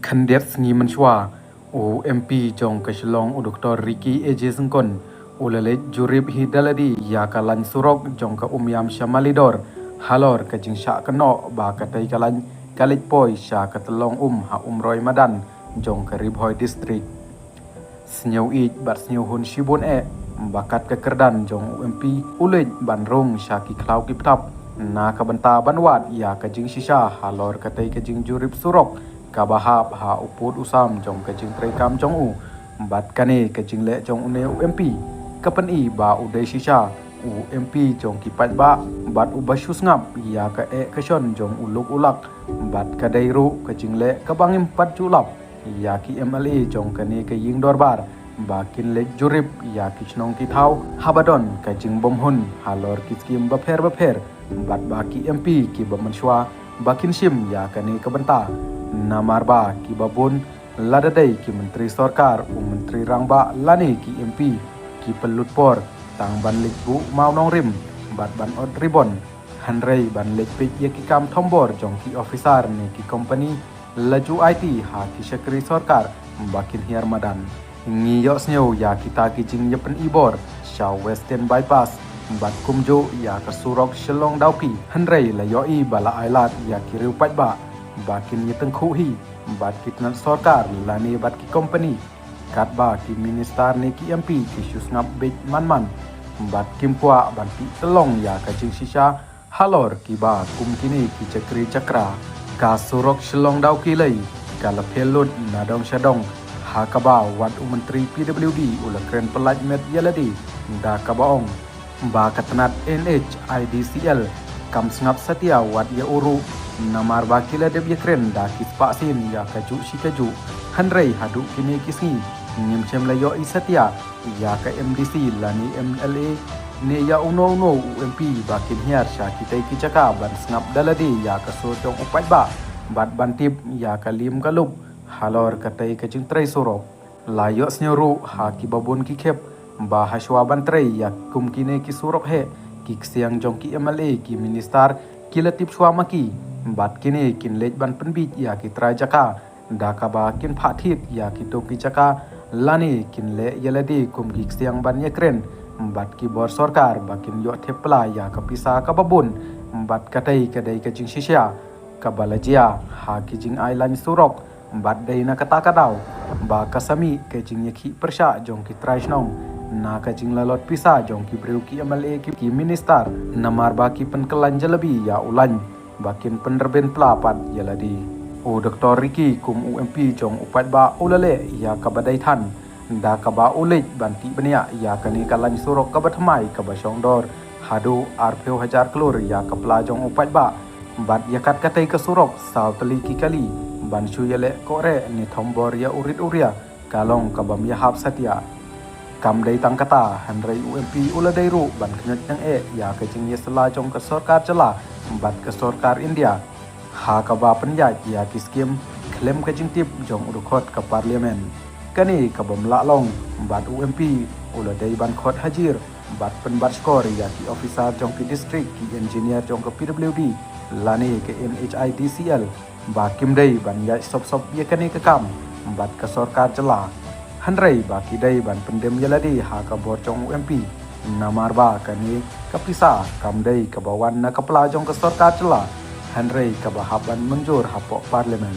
Kandidat sengi mensyua MP jong keselong Dr. Ricky Eje Sengkon ulale jurib hidaladi ya kalan surok jong ke umyam syamalidor halor ke jing syak keno ba katai kalan kalit poi sya ketelong ha umroy madan jong ke ribhoi distrik senyau ij bat senyau hun shibun bakat kekerdan jong MP ulej banrung syaki klau kiptap na kabenta banwat ya kajing shisha halor katai kajing jurib surok kabahap ha uput usam jong kajing trekam jong bat kane kajing le jong une MP kapan i ba udai shisha MP jong kipat ba bat ubashus ngap ya ka kashon jong uluk ulak bat kadairu kajing le kabangim pat julap ya ki MLA jong kane kaying dorbar bakin le jurib ya kisnong kitau habadon kajing bomhun halor kiskim baper bat baki MP ki bamanshwa bakin sim ya kane kabenta namarba ki babun ladadai ki menteri sarkar menteri rangba lani ki MP ki pelut por tang ban lik bu mau nong rim bat ban od ribon hanrei ban lik pik ya ki kam thombor jong ki officer ni ki company laju IT ha ki sekretari sarkar bakin hiar madan ngi yo sneu ya kita ki jing yepen ibor shaw western bypass bat kumjo ya ka surok shelong daupi hanrei la yo i bala ailat ya ki riu pat ba bakin yeteng khu hi bat kitnan sarkar lani bat ki company kat ba ki minister ni ki MP ki shus ngap bej man bat kimpua ban pi telong ya ka jing shisha halor ki ba kum kini ki cakri cakra ka surok shelong dauki lei kala pelud nadong shadong ha kaba wat menteri PWD ula kren pelaj met yaladi da kabaong ba katnat NHIDCL kam sngap setia wat ya uru namar bakila deb yakren da kispa sin ya kaju sikaju hanrei hadu kini kisni nim chem layo isatia ya ka MDC lani MLA ne ya uno UMP bakin hiar sya kitai kicaka ban sngap daladi ya ka sotong upat ba bat bantip ya kalim kalub halor katai kajing trai sorok layo snyoru ha ki babon ki khep ba haswa bantrai ya kum kine ki surok he ki siang jong ki MLA ki minister ki latip swama ki bat kine kin lej ban penbit ya ki trajaka daka ba kin phathit ya ki to ki chaka lani kin le yeladi kum ki siang ban yakren bat ki bor sarkar bakin yo thepla ya ka pisa ka babun bat katai kadai ka jing shisha ka balajia ha ki jing ailan surok bat dai na kata kadau ba kasami ke jing yakhi persha jong ki trajnong na ka jing lalot pisa jong ki breu ki MLA ki minister namar ba ki penkelan jalabi ya ulan bakin penerben pelapat yaladi Dr. Ricky kum UMP jong upat ba ulale ya kabadai than da kaba ulej banti benia ya kani kalan surok kabatmai kabashong dor hadu arpeu hajar klur ya kapla jong upat ba bat yakat katai ke surok saw teli ki kali banshu yale kore ni thombor ya urit uria kalong kabam ya hap satya kam dai tang kata hanrei UMP uladai ru ban knyat yang ya kajing yesla jong ke sarkar cela bat ke sarkar India ha kaba penjat ya kiskim klaim kajing tip jong urukhot ke parlimen kani kabam la long bat UMP uladai ban khot hajir bat penbat skor ya ki officer jong ki district ki engineer jong ke PWD lani ke NHIDCL ba kim dai ban ya sop ya kani ke kam bat ke sarkar cela hanrei ba ki dai ban pendem yaladi ha ka bor jong UMP namar ba kani kapisa kam dai ka bawan na kapla jong ke sarkar cela hanrei ka bahaban menjur hapok parlimen